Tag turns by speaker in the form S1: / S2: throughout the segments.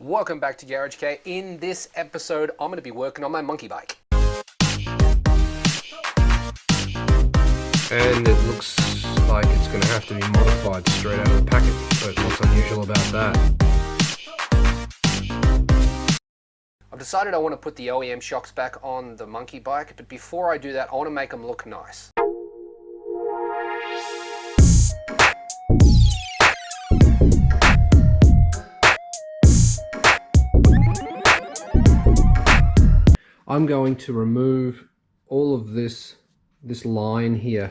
S1: Welcome back to Garage K. In this episode, I'm going to be working on my monkey bike.
S2: And it looks like it's going to have to be modified straight out of the packet, but what's unusual about that?
S1: I've decided I want to put the OEM shocks back on the monkey bike, but before I do that, I want to make them look nice.
S2: I'm going to remove all of this line here,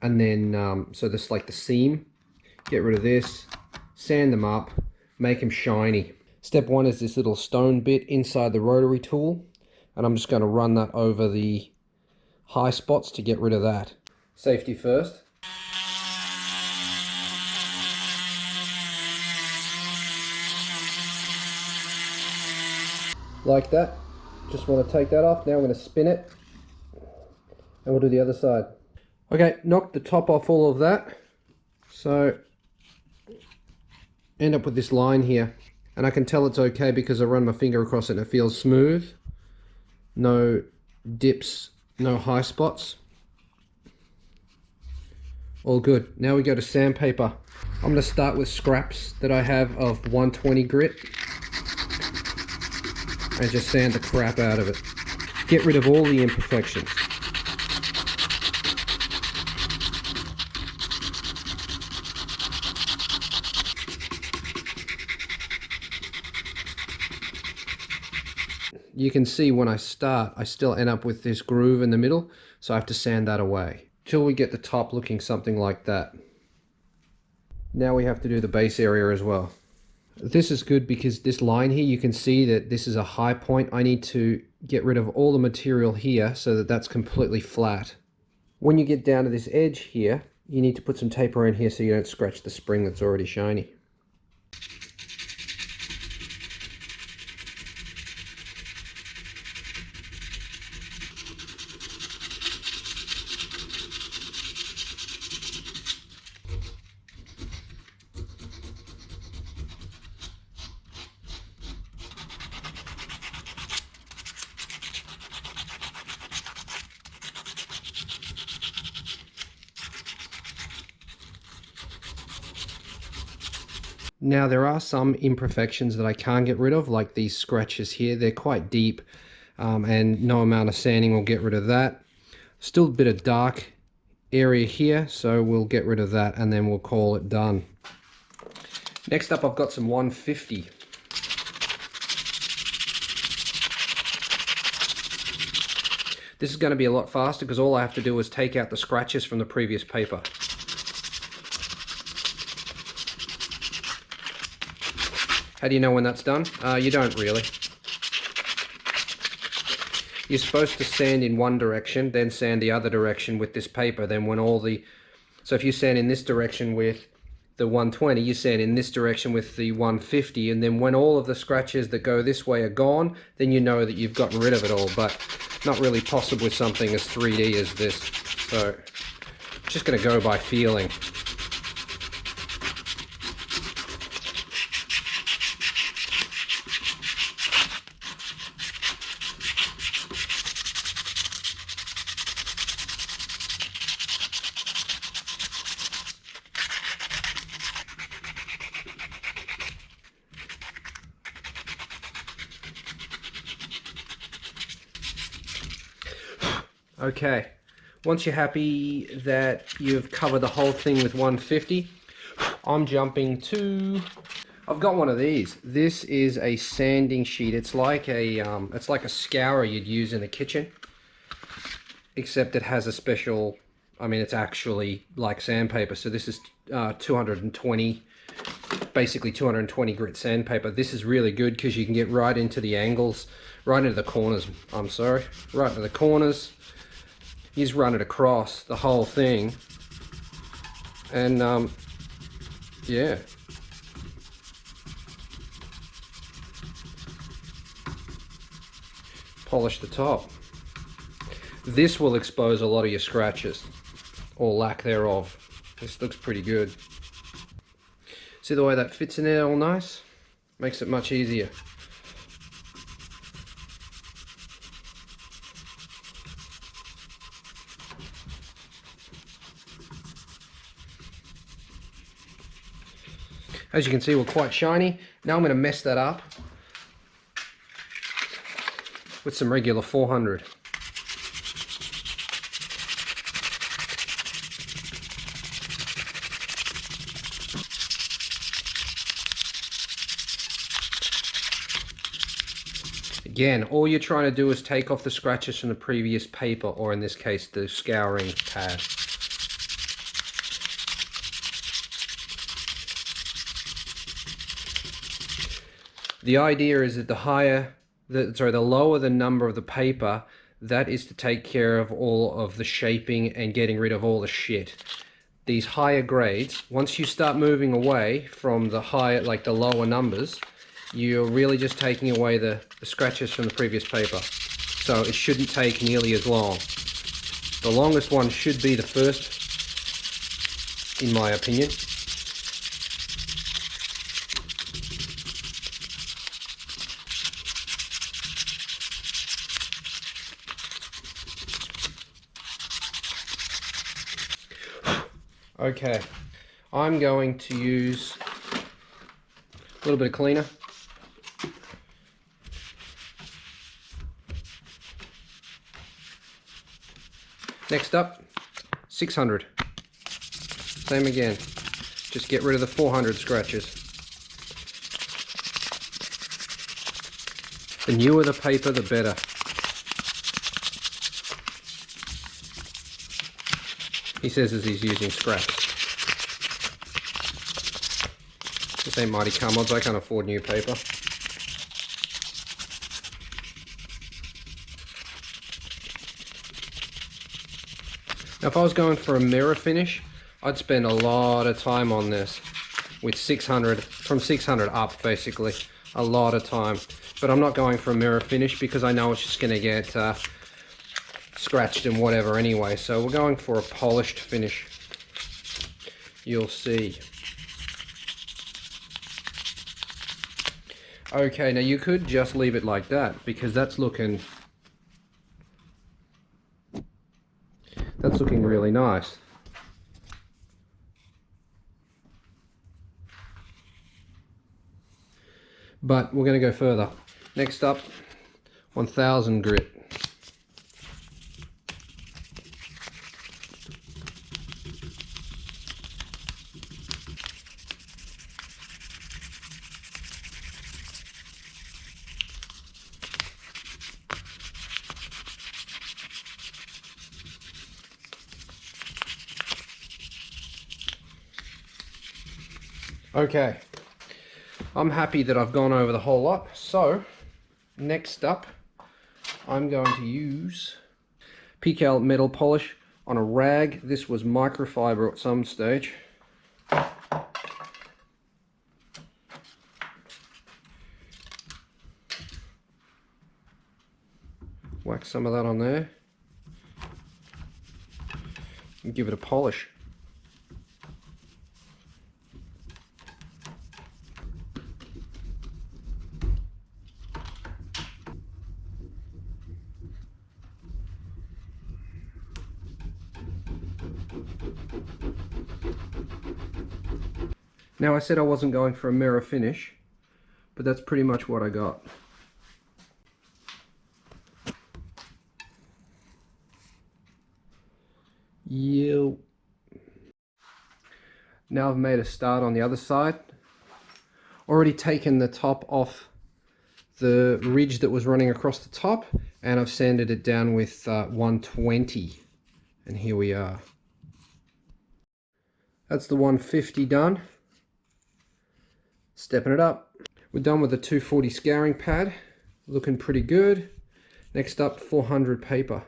S2: and then so this like the seam, get rid of this, sand them up, make them shiny. Step one is this little stone bit inside the rotary tool, and I'm just going to run that over the high spots to get rid of that. Safety first. Like that. Just want to take that off. Now I'm going to spin it, and we'll do the other side. Okay, knock the top off all of that, so end up with this line here, and I can tell it's okay because I run my finger across it and it feels smooth. No dips, no high spots. All good. Now we go to sandpaper. I'm going to start with scraps that I have of 120 grit and just sand the crap out of it. Get rid of all the imperfections. You can see when I start, I still end up with this groove in the middle, so I have to sand that away till we get the top looking something like that. Now we have to do the base area as well. This is good because this line here, you can see that this is a high point. I need to get rid of all the material here so that that's completely flat. When you get down to this edge here, you need to put some tape around here so you don't scratch the spring that's already shiny. Now there are some imperfections that I can't get rid of, like these scratches here. They're quite deep, and no amount of sanding will get rid of that. Still a bit of dark area here, so we'll get rid of that and then we'll call it done. Next up, I've got some 150. This is going to be a lot faster because all I have to do is take out the scratches from the previous paper. How do you know when that's done? You don't really. You're supposed to sand in one direction, then sand the other direction with this paper. Then when all the... So if you sand in this direction with the 120, you sand in this direction with the 150, and then when all of the scratches that go this way are gone, then you know that you've gotten rid of it all, but not really possible with something as 3D as this. So, just going to go by feeling. Okay, once you're happy that you've covered the whole thing with 150, I'm jumping to... I've got one of these. This is a sanding sheet. It's like a scourer you'd use in the kitchen, except it has a special... I mean, it's actually like sandpaper. So this is 220, basically 220 grit sandpaper. This is really good because you can get right into the angles, right into the corners. I'm sorry, right into the corners. You just run it across the whole thing, and yeah. Polish the top. This will expose a lot of your scratches, or lack thereof. This looks pretty good. See the way that fits in there all nice? Makes it much easier. As you can see, we're quite shiny. Now I'm going to mess that up with some regular 400. Again, all you're trying to do is take off the scratches from the previous paper, or in this case, the scouring pad. The idea is that the lower the number of the paper, that is to take care of all of the shaping and getting rid of all the shit. These higher grades, once you start moving away from the higher, like the lower numbers, you're really just taking away the scratches from the previous paper. So it shouldn't take nearly as long. The longest one should be the first, in my opinion. Okay, I'm going to use a little bit of cleaner. Next up, 600. Same again, just get rid of the 400 scratches. The newer the paper, the better. He says as he's using scraps. This ain't Mighty Car Mods, I can't afford new paper. Now if I was going for a mirror finish, I'd spend a lot of time on this with 600, from 600 up basically, a lot of time. But I'm not going for a mirror finish because I know it's just going to get scratched and whatever anyway, so we're going for a polished finish. You'll see. Okay, now you could just leave it like that because that's looking really nice. But we're going to go further. Next up, 1000 grit. Okay, I'm happy that I've gone over the whole lot. So, next up, I'm going to use P-Cal metal polish on a rag. This was microfiber at some stage. Whack some of that on there and give it a polish. Now I said I wasn't going for a mirror finish, but that's pretty much what I got. Yo. Now I've made a start on the other side. Already taken the top off the ridge that was running across the top, and I've sanded it down with 120. And here we are. That's the 150 done. Stepping it up. We're done with the 240 scouring pad. Looking pretty good. Next up, 400 paper.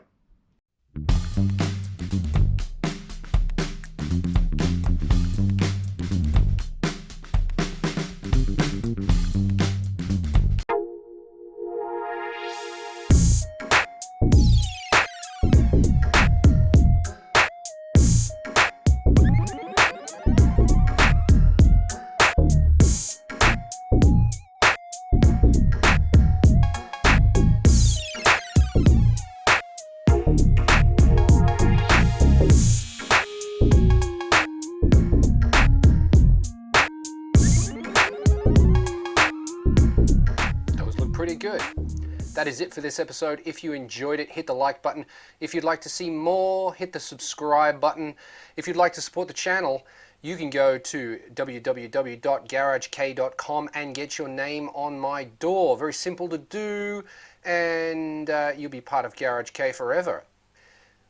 S1: That is it for this episode. If you enjoyed it, hit the like button. If you'd like to see more, hit the subscribe button. If you'd like to support the channel, you can go to www.garagek.com and get your name on my door. Very simple to do, and you'll be part of Garage K forever.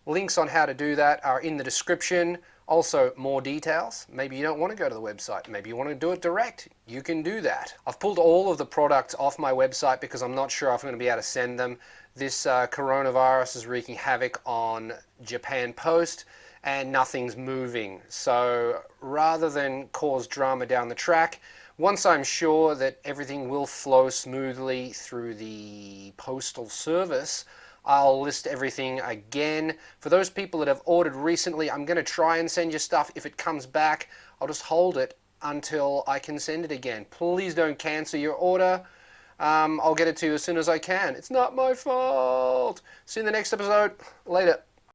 S1: Links on how to do that are in the description. Also, more details. Maybe you don't want to go to the website. Maybe you want to do it direct. You can do that. I've pulled all of the products off my website because I'm not sure if I'm going to be able to send them. This coronavirus is wreaking havoc on Japan Post and nothing's moving. So rather than cause drama down the track, once I'm sure that everything will flow smoothly through the postal service, I'll list everything again. For those people that have ordered recently, I'm going to try and send you stuff. If it comes back, I'll just hold it until I can send it again. Please don't cancel your order. I'll get it to you as soon as I can. It's not my fault. See you in the next episode. Later.